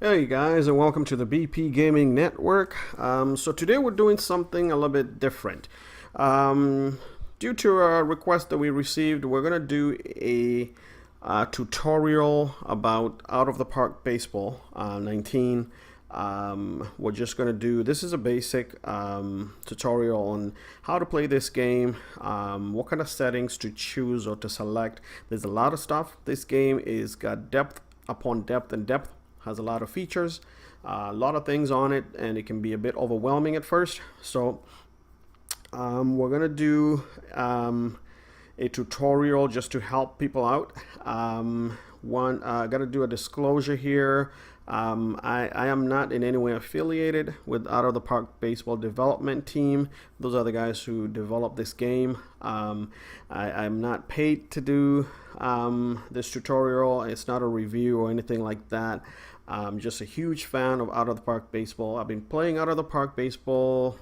Hey guys, and welcome to the BP Gaming Network. So today we're doing something a little bit different. Um, Due to a request that we received, we're gonna do a tutorial about Out of the Park Baseball 19. We're just gonna do this is a basic tutorial on how to play this game, what kind of settings to choose or to select. There's a lot of stuff. This game is got depth upon depth and depth, has a lot of features, a lot of things on it, and it can be a bit overwhelming at first. So we're gonna do a tutorial just to help people out. I gotta do a disclosure here. I am not in any way affiliated with Out of the Park Baseball development team. Those are the guys who developed this game. I'm not paid to do this tutorial. It's not a review or anything like that. I'm just a huge fan of Out of the Park Baseball. I've been playing Out of the Park Baseball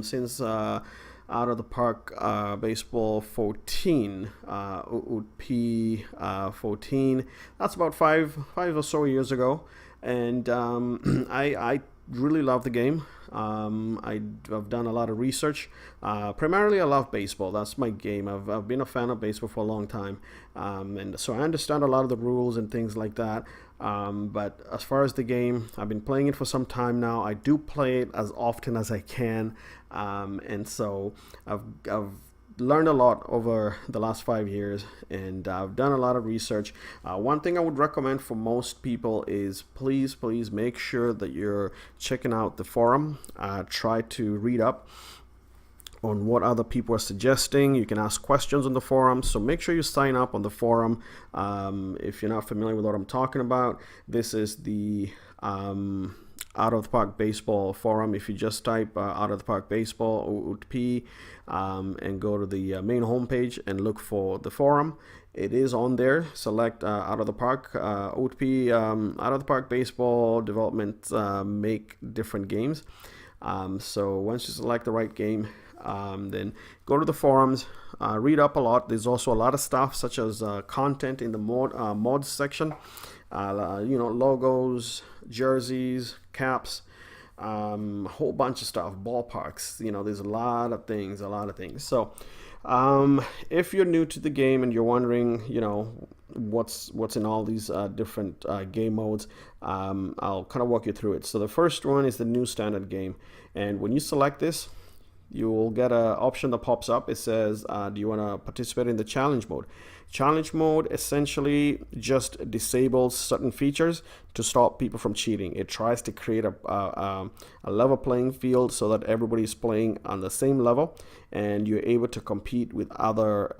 since Out of the Park Baseball 14, OOTP 14. That's about five or so years ago, and I really love the game. I've done a lot of research. Primarily, I love baseball. That's my game. I've been a fan of baseball for a long time, and so I understand a lot of the rules and things like that. But as far as the game, I've been playing it for some time now. I do play it as often as I can, and so I've learned a lot over the last 5 years, and I've done a lot of research. One thing I would recommend for most people is please make sure that you're checking out the forum. Try to read up on what other people are suggesting. You can ask questions on the forum, so make sure you sign up on the forum. If you're not familiar with what I'm talking about, this is the Out of the Park Baseball forum. If you just type Out of the Park Baseball OOTP and go to the main homepage and look for the forum, it is on there. Select Out of the Park OOTP, Out of the Park Baseball development, make different games. So once you select the right game, then go to the forums, read up a lot. There's also a lot of stuff such as content in the mods section, logos, jerseys, caps, a whole bunch of stuff, ballparks. There's a lot of things. So if you're new to the game and you're wondering, what's in all these different game modes, I'll kind of walk you through it. So the first one is the new standard game, and when you select this, you will get an option that pops up. It says, do you want to participate in the challenge mode? Challenge mode essentially just disables certain features to stop people from cheating. It tries to create a level playing field so that everybody is playing on the same level, and you're able to compete with other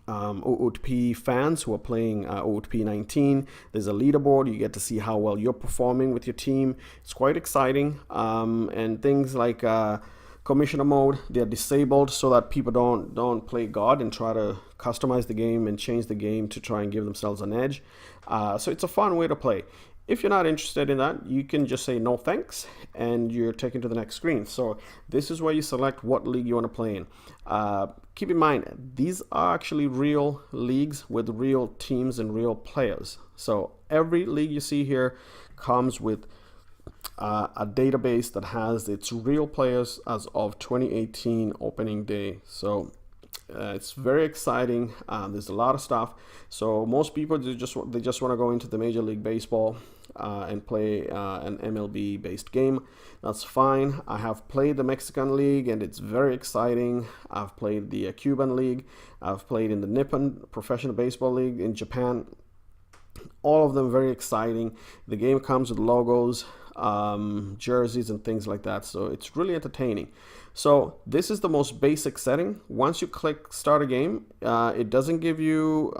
OOTP fans who are playing OOTP 19. There's a leaderboard. You get to see how well you're performing with your team. It's quite exciting. And things like commissioner mode, they're disabled so that people don't play God and try to customize the game and change the game to try and give themselves an edge. So it's a fun way to play. If you're not interested in that, you can just say no thanks, and you're taken to the next screen. So this is where you select what league you want to play in. Keep in mind, these are actually real leagues with real teams and real players. So every league you see here comes with a database that has its real players as of 2018 opening day. So it's very exciting. There's a lot of stuff. So most people they just want to go into the Major League Baseball and play an MLB based game. That's fine. I have played the Mexican League, and it's very exciting. I've played the Cuban League. I've played in the Nippon Professional Baseball League in Japan. All of them very exciting. The game comes with logos, jerseys, and things like that. So it's really entertaining. So this is the most basic setting. Once you click start a game, it doesn't give you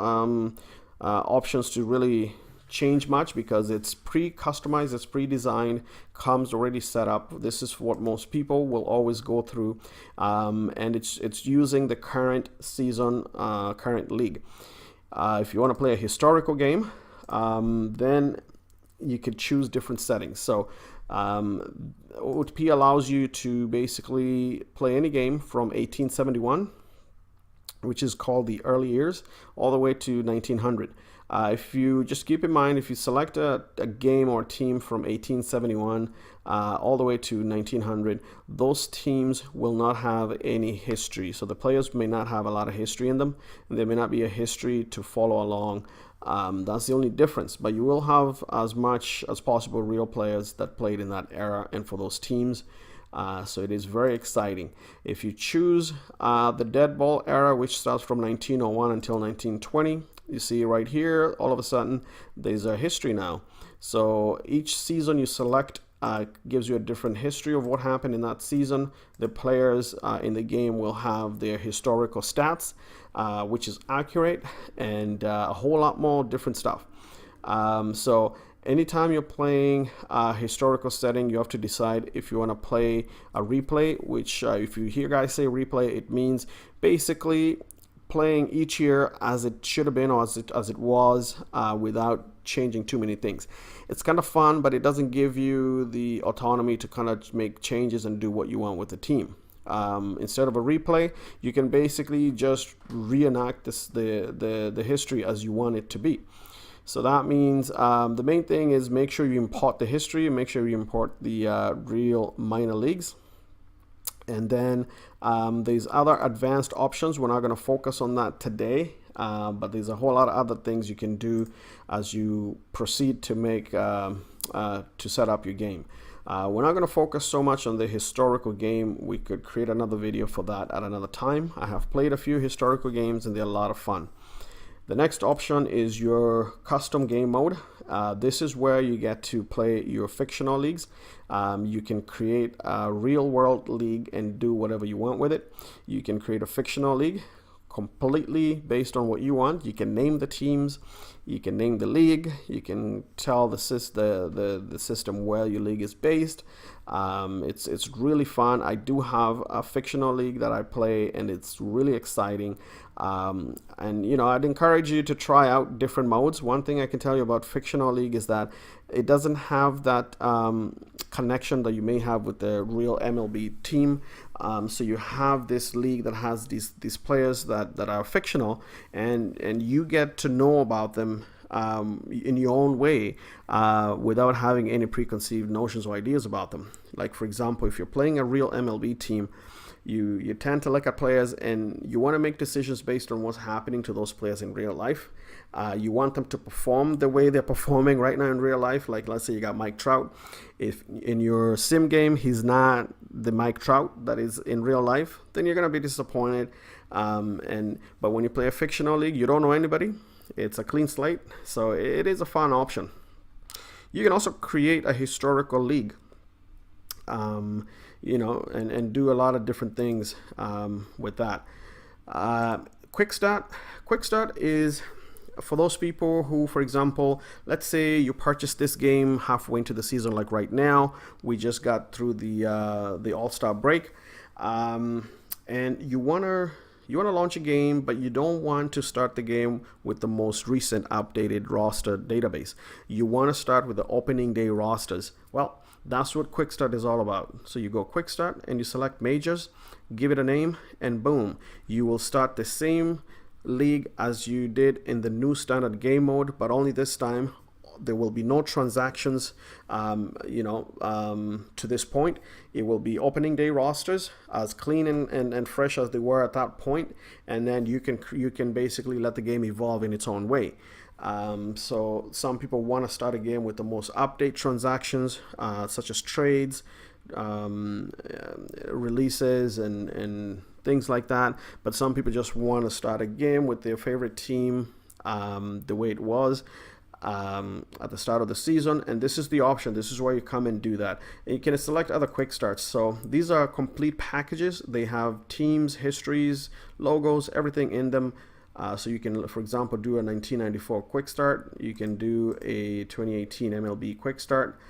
options to really change much because it's pre-customized, it's pre-designed, comes already set up. This is what most people will always go through, and it's using the current season, current league. If you want to play a historical game, then you could choose different settings. So OOTP allows you to basically play any game from 1871, which is called the early years, all the way to 1900. If you just keep in mind, if you select a game or team from 1871 all the way to 1900, those teams will not have any history. So the players may not have a lot of history in them, and there may not be a history to follow along. That's the only difference, but you will have as much as possible real players that played in that era and for those teams. So it is very exciting. If you choose the dead ball era, which starts from 1901 until 1920, you see right here, all of a sudden, there's a history now. So each season you select gives you a different history of what happened in that season. The players in the game will have their historical stats, which is accurate, and a whole lot more different stuff. So anytime you're playing a historical setting, you have to decide if you want to play a replay, which if you hear guys say replay, it means basically playing each year as it should have been or as it was without changing too many things. It's kind of fun, but it doesn't give you the autonomy to kind of make changes and do what you want with the team. Instead of a replay, you can basically just reenact the history as you want it to be. So that means the main thing is make sure you import the history, make sure you import the real minor leagues. And then there's other advanced options. We're not going to focus on that today, but there's a whole lot of other things you can do as you proceed to make to set up your game. We're not going to focus so much on the historical game. We could create another video for that at another time. I have played a few historical games and they're a lot of fun. The next option is your custom game mode. This is where you get to play your fictional leagues. You can create a real world league and do whatever you want with it. You can create a fictional league completely based on what you want. You can name the teams, you can name the league, you can tell the system where your league is based. It's really fun. I do have a fictional league that I play, and it's really exciting. And you know, I'd encourage you to try out different modes. One thing I can tell you about fictional league is that it doesn't have that connection that you may have with the real MLB team. So you have this league that has these players that are fictional, and you get to know about them in your own way without having any preconceived notions or ideas about them. Like, for example, if you're playing a real MLB team, you tend to look at players and you want to make decisions based on what's happening to those players in real life. You want them to perform the way they're performing right now in real life. Like, let's say you got Mike Trout. If in your sim game he's not the Mike Trout that is in real life, then you're going to be disappointed. But when you play a fictional league, you don't know anybody. It's a clean slate, so it is a fun option. You can also create a historical league, you know, and do a lot of different things with that. Quick start is for those people who, for example, let's say you purchased this game halfway into the season, like right now. We just got through the All-Star break, and you wanna launch a game, but you don't want to start the game with the most recent updated roster database. You want to start with the opening day rosters. Well, that's what Quick Start is all about. So you go Quick Start and you select majors, give it a name, and boom, you will start the same league as you did in the new standard game mode, but only this time there will be no transactions, to this point. It will be opening day rosters as clean and fresh as they were at that point, and then you can basically let the game evolve in its own way. So some people want to start a game with the most update transactions, such as trades, releases, and things like that. But some people just want to start a game with their favorite team the way it was at the start of the season, and this is the option. This is where you come and do that. And you can select other quick starts. So these are complete packages. They have teams, histories, logos, everything in them. So you can, for example, do a 1994 quick start. You can do a 2018 MLB quick start.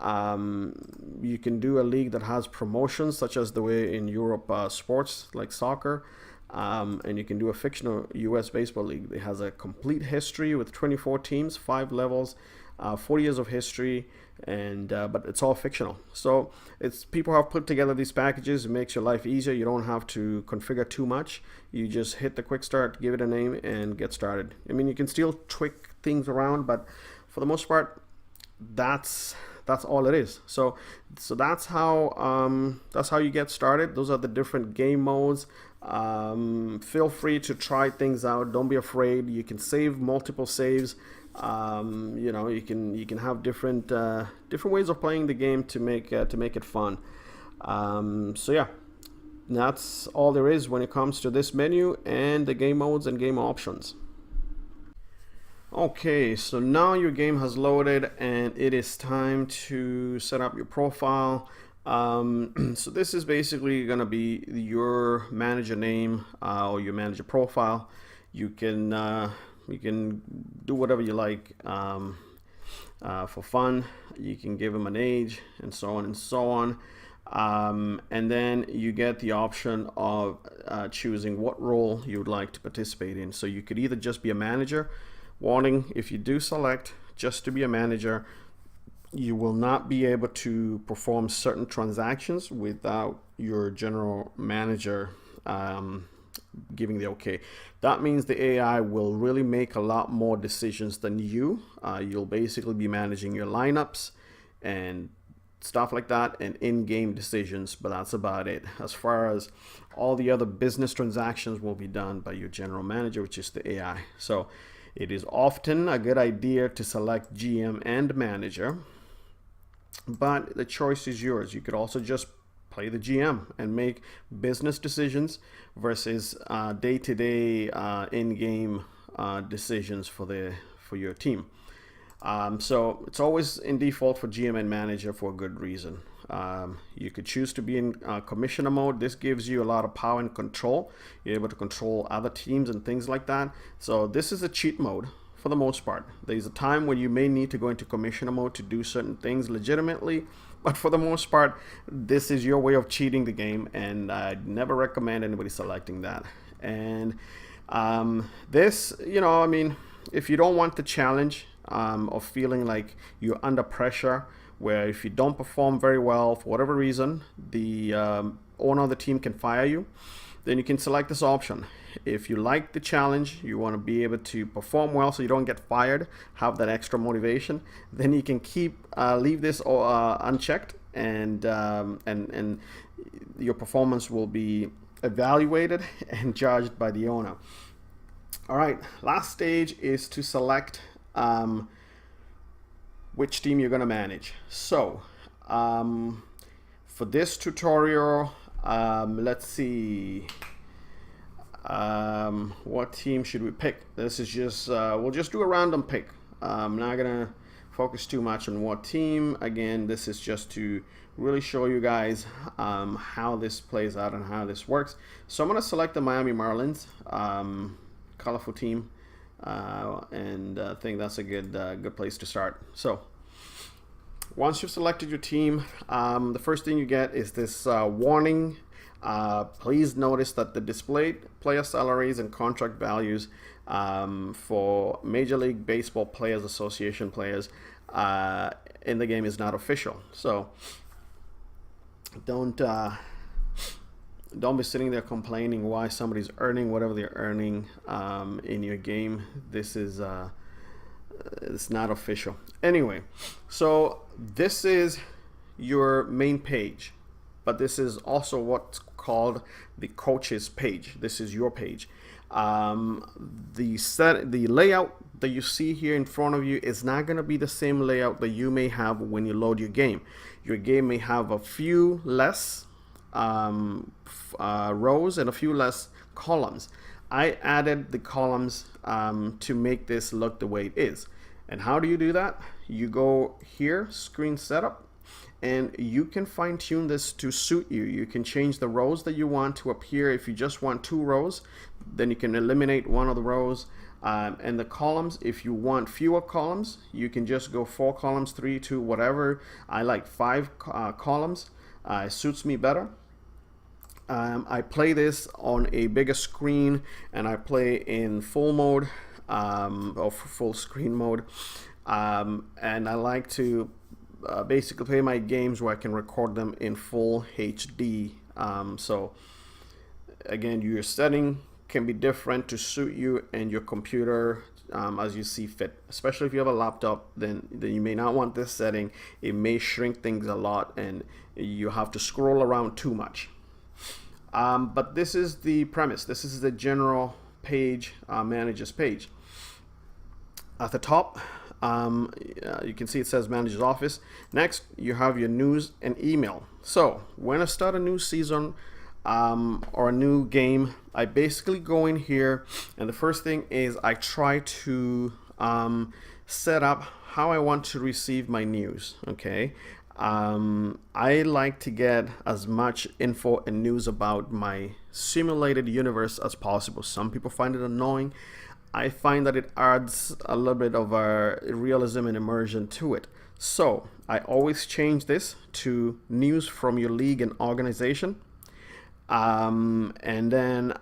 You can do a league that has promotions, such as the way in Europe sports like soccer. And you can do a fictional US baseball league. It has a complete history with 24 teams, 5 levels, 40 years of history, and but it's all fictional. So people have put together these packages. It makes your life easier. You don't have to configure too much. You just hit the quick start, give it a name, and get started. I mean, you can still tweak things around, but for the most part, that's all it is. So that's how you get started. Those are the different game modes. Feel free to try things out. Don't be afraid. You can save multiple saves. You can have different ways of playing the game to make it fun. So yeah, that's all there is when it comes to this menu and the game modes and game options. Okay, so now your game has loaded and it is time to set up your profile. So this is basically going to be your manager name or your manager profile. You can do whatever you like for fun. You can give them an age and so on and so on. And then you get the option of choosing what role you would like to participate in. So you could either just be a manager. Warning, if you do select just to be a manager, you will not be able to perform certain transactions without your general manager giving the okay. That means the AI will really make a lot more decisions than you. You'll basically be managing your lineups and stuff like that and in-game decisions, but that's about it. As far as all the other business transactions will be done by your general manager, which is the AI. So it is often a good idea to select GM and manager, but the choice is yours. You could also just play the GM and make business decisions versus day-to-day in-game decisions for your team. So it's always in default for GM and manager for a good reason. You could choose to be in commissioner mode. This gives you a lot of power and control. You're able to control other teams and things like that. So this is a cheat mode for the most part. There's a time when you may need to go into commissioner mode to do certain things legitimately, but for the most part, this is your way of cheating the game, and I'd never recommend anybody selecting that. And this, if you don't want the challenge of feeling like you're under pressure, where if you don't perform very well for whatever reason, the owner of the team can fire you, then you can select this option. If you like the challenge, you want to be able to perform well so you don't get fired, have that extra motivation, then you can leave this unchecked, and your performance will be evaluated and judged by the owner. All right, last stage is to select which team you're going to manage. So for this tutorial, let's see, what team should we pick? This is just we'll just do a random pick. I'm not gonna focus too much on what team. Again, this is just to really show you guys how this plays out and how this works. So I'm gonna select the Miami Marlins, colorful team, and I think that's a good place to start. So once you've selected your team, the first thing you get is this warning. Please notice that the displayed player salaries and contract values for Major League Baseball Players Association players in the game is not official. So don't be sitting there complaining why somebody's earning whatever they're earning in your game. This is it's not official. Anyway, so this is your main page, but this is also what's called the coaches page. This is your page. The layout that you see here in front of you is not going to be the same layout that you may have when you load your game. Your game may have a few less rows and a few less columns. I added the columns to make this look the way it is. And how do you do that? You go here, screen setup, and you can fine tune this to suit you. You can change the rows that you want to appear. If you just want 2 rows, then you can eliminate one of the rows. And the columns, if you want fewer columns, you can just go 4 columns, 3, 2, whatever. I like 5 columns. It suits me better. I play this on a bigger screen, and I play in full mode or full screen mode. And I like to basically play my games where I can record them in full HD. So again, your setting can be different to suit you and your computer as you see fit. Especially if you have a laptop, then you may not want this setting. It may shrink things a lot and you have to scroll around too much. But this is the premise. This is the general page, manager's page. At the top, you can see it says manager's office. Next, you have your news and email. So when I start a new season or a new game, I basically go in here, and the first thing is I try to set up how I want to receive my news. Okay. I like to get as much info and news about my simulated universe as possible. Some people find it annoying. I find that it adds a little bit of realism and immersion to it. So I always change this to news from your league and organization. And then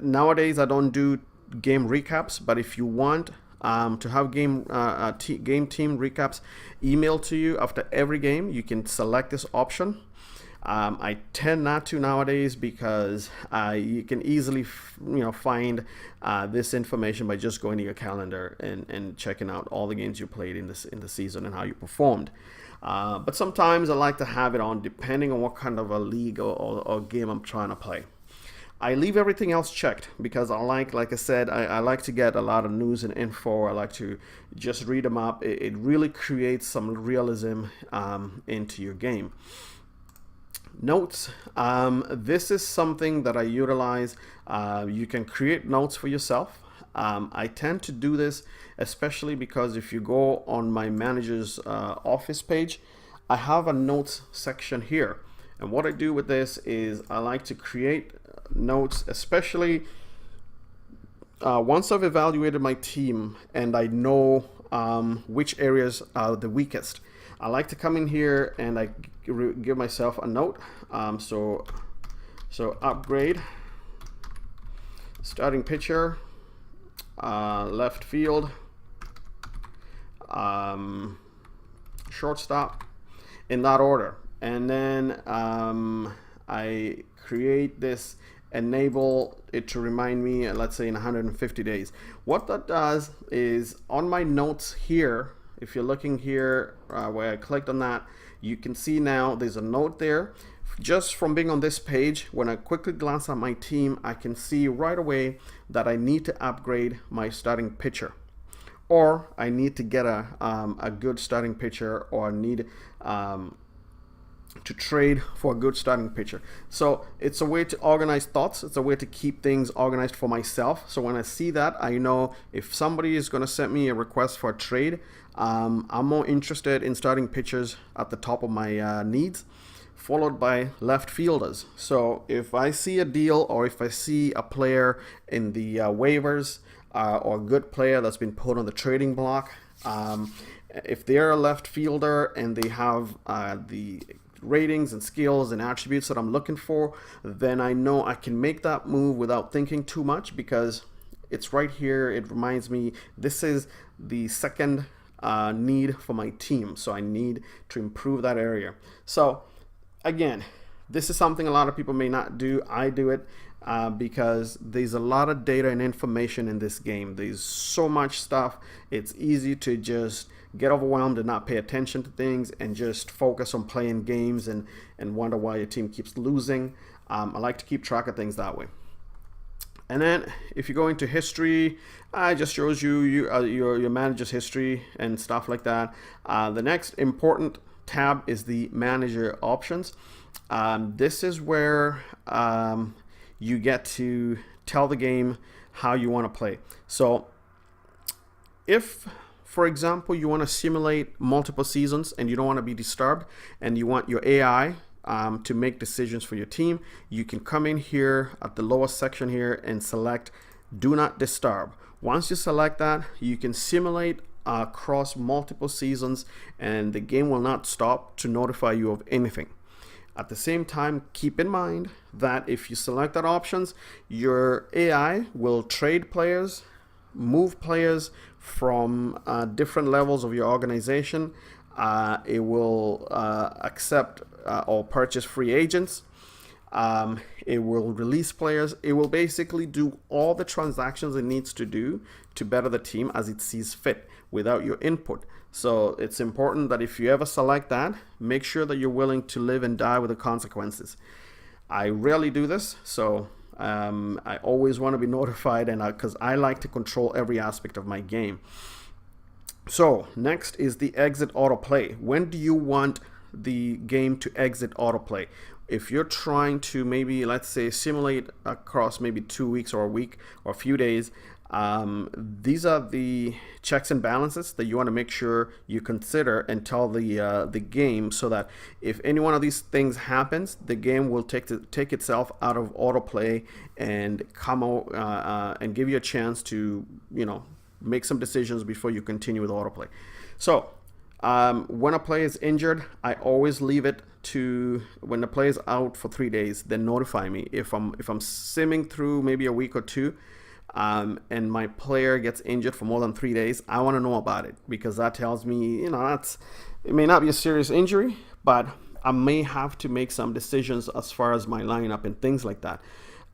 nowadays I don't do game recaps, but if you want to have game team recaps emailed to you after every game, you can select this option. I tend not to nowadays because you can easily find this information by just going to your calendar and checking out all the games you played in the season and how you performed. But sometimes I like to have it on depending on what kind of a league or game I'm trying to play. I leave everything else checked because like I said, I like to get a lot of news and info. I like to just read them up. It really creates some realism into your game. Notes. This is something that I utilize. You can create notes for yourself. I tend to do this especially because if you go on my manager's office page, I have a notes section here. And what I do with this is I like to create notes, especially once I've evaluated my team and I know which areas are the weakest. I like to come in here and I give myself a note. So upgrade, starting pitcher, left field, shortstop, in that order. And then I create this, enable it to remind me, let's say in 150 days. What that does is on my notes here, if you're looking here where I clicked on that, you can see now there's a note there. Just from being on this page, when I quickly glance at my team, I can see right away that I need to upgrade my starting pitcher, or I need to get a good starting pitcher, or I need to trade for a good starting pitcher. So it's a way to organize thoughts. It's a way to keep things organized for myself. So when I see that, I know if somebody is going to send me a request for a trade, I'm more interested in starting pitchers at the top of my needs, followed by left fielders. So if I see a deal, or if I see a player in the waivers, or a good player that's been put on the trading block, if they're a left fielder and they have the ratings and skills and attributes that I'm looking for, then I know I can make that move without thinking too much, because it's right here. It reminds me this is the second need for my team, so I need to improve that area. So again, this is something a lot of people may not do. I do it because there's a lot of data and information in this game. There's so much stuff. It's easy to just get overwhelmed and not pay attention to things and just focus on playing games and wonder why your team keeps losing. I like to keep track of things that way. And then if you go into history, it just shows you your manager's history and stuff like that. The next important tab is the manager options. This is where you get to tell the game how you want to play. So if, for example, you want to simulate multiple seasons and you don't want to be disturbed and you want your AI to make decisions for your team, you can come in here at the lower section here and select do not disturb. Once you select that, you can simulate across multiple seasons and the game will not stop to notify you of anything. At the same time, keep in mind that if you select that options, your AI will trade players, move players from different levels of your organization. It will accept or purchase free agents. It will release players. It will basically do all the transactions it needs to do to better the team as it sees fit without your input. So it's important that if you ever select that, make sure that you're willing to live and die with the consequences. I rarely do this, so I always want to be notified, and because I like to control every aspect of my game. So next is the exit autoplay. When do you want the game to exit autoplay? If you're trying to maybe, let's say, simulate across maybe 2 weeks or a week or a few days, these are the checks and balances that you want to make sure you consider and tell the game, so that if any one of these things happens, the game will take itself out of autoplay and come out and give you a chance to make some decisions before you continue with autoplay. So when a player is injured, I always leave it to when the player is out for 3 days, then notify me. If I'm simming through maybe a week or two, and my player gets injured for more than 3 days, I want to know about it, because that tells me, it may not be a serious injury, but I may have to make some decisions as far as my lineup and things like that.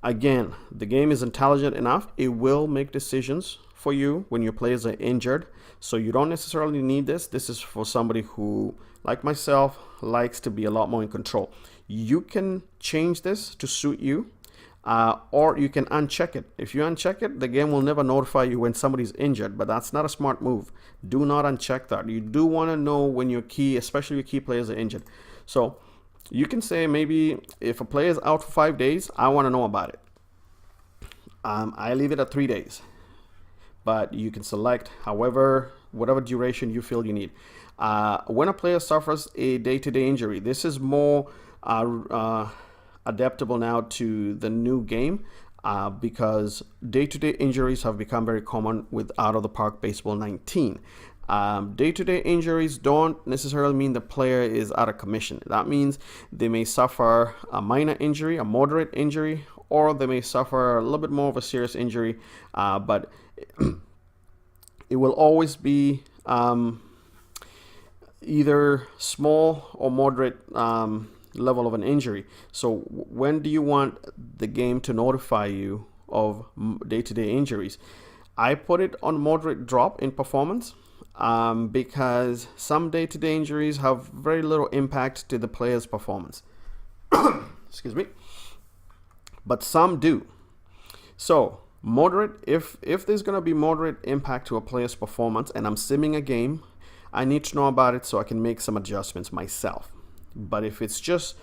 Again, the game is intelligent enough. It will make decisions for you when your players are injured. So you don't necessarily need this. This is for somebody who, like myself, likes to be a lot more in control. You can change this to suit you, or you can uncheck it. If you uncheck it, the game will never notify you when somebody's injured, but that's not a smart move. Do not uncheck that. You do want to know when your key, especially your key players, are injured. So you can say, maybe if a player is out for 5 days, I want to know about it. I leave it at 3 days, but you can select whatever duration you feel you need. When a player suffers a day-to-day injury, this is more adaptable now to the new game, because day-to-day injuries have become very common with Out of the Park Baseball 19. Day-to-day injuries don't necessarily mean the player is out of commission. That means they may suffer a minor injury, a moderate injury, or they may suffer a little bit more of a serious injury, but it will always be either small or moderate level of an injury. So when do you want the game to notify you of day-to-day injuries? I put it on moderate drop in performance, because some day-to-day injuries have very little impact to the player's performance. Excuse me. But some do. So moderate, if there's going to be moderate impact to a player's performance and I'm simming a game, I need to know about it so I can make some adjustments myself. But if it's just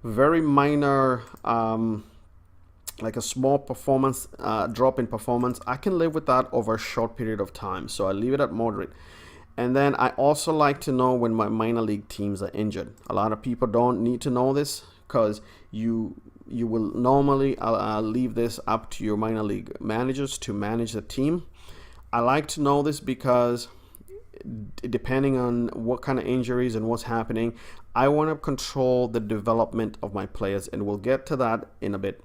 very minor, like a small performance drop in performance, I can live with that over a short period of time. So I leave it at moderate. And then I also like to know when my minor league teams are injured. A lot of people don't need to know this, because you will normally leave this up to your minor league managers to manage the team. I like to know this because depending on what kind of injuries and what's happening, I want to control the development of my players, and we'll get to that in a bit.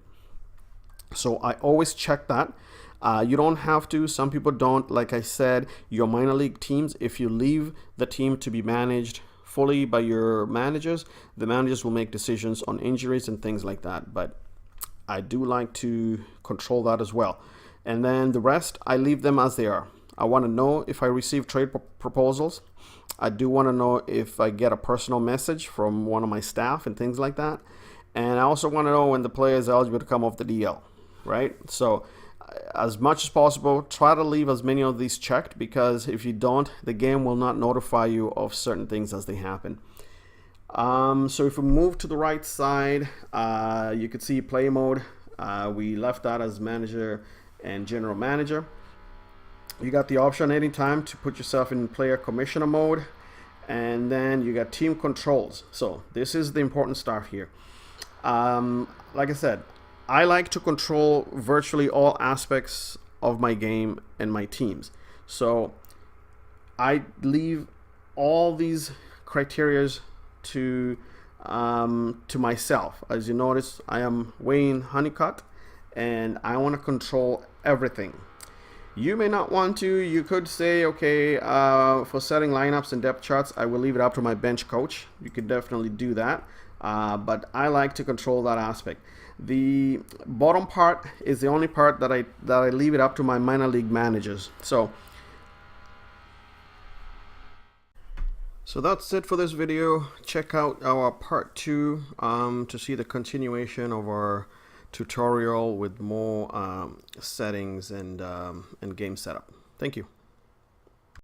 So I always check that. You don't have to. Some people don't. Like I said, your minor league teams, if you leave the team to be managed fully by your managers, the managers will make decisions on injuries and things like that. But I do like to control that as well. And then the rest, I leave them as they are. I want to know if I receive trade proposals. I do want to know if I get a personal message from one of my staff and things like that. And I also want to know when the player is eligible to come off the DL, right? So as much as possible, try to leave as many of these checked, because if you don't, the game will not notify you of certain things as they happen. So if we move to the right side, you can see play mode. We left that as manager and general manager. You got the option anytime to put yourself in player commissioner mode, and then you got team controls. So this is the important stuff here. Like I said, I like to control virtually all aspects of my game and my teams. So I leave all these criterias to myself. As you notice, I am Wayne Honeycutt, and I want to control everything. You may not want to. You could say, okay, for setting lineups and depth charts, I will leave it up to my bench coach. You could definitely do that. but I like to control that aspect. The bottom part is the only part that I leave it up to my minor league managers. So that's it for this video. Check out our part 2 to see the continuation of our tutorial with more settings and game setup. Thank you.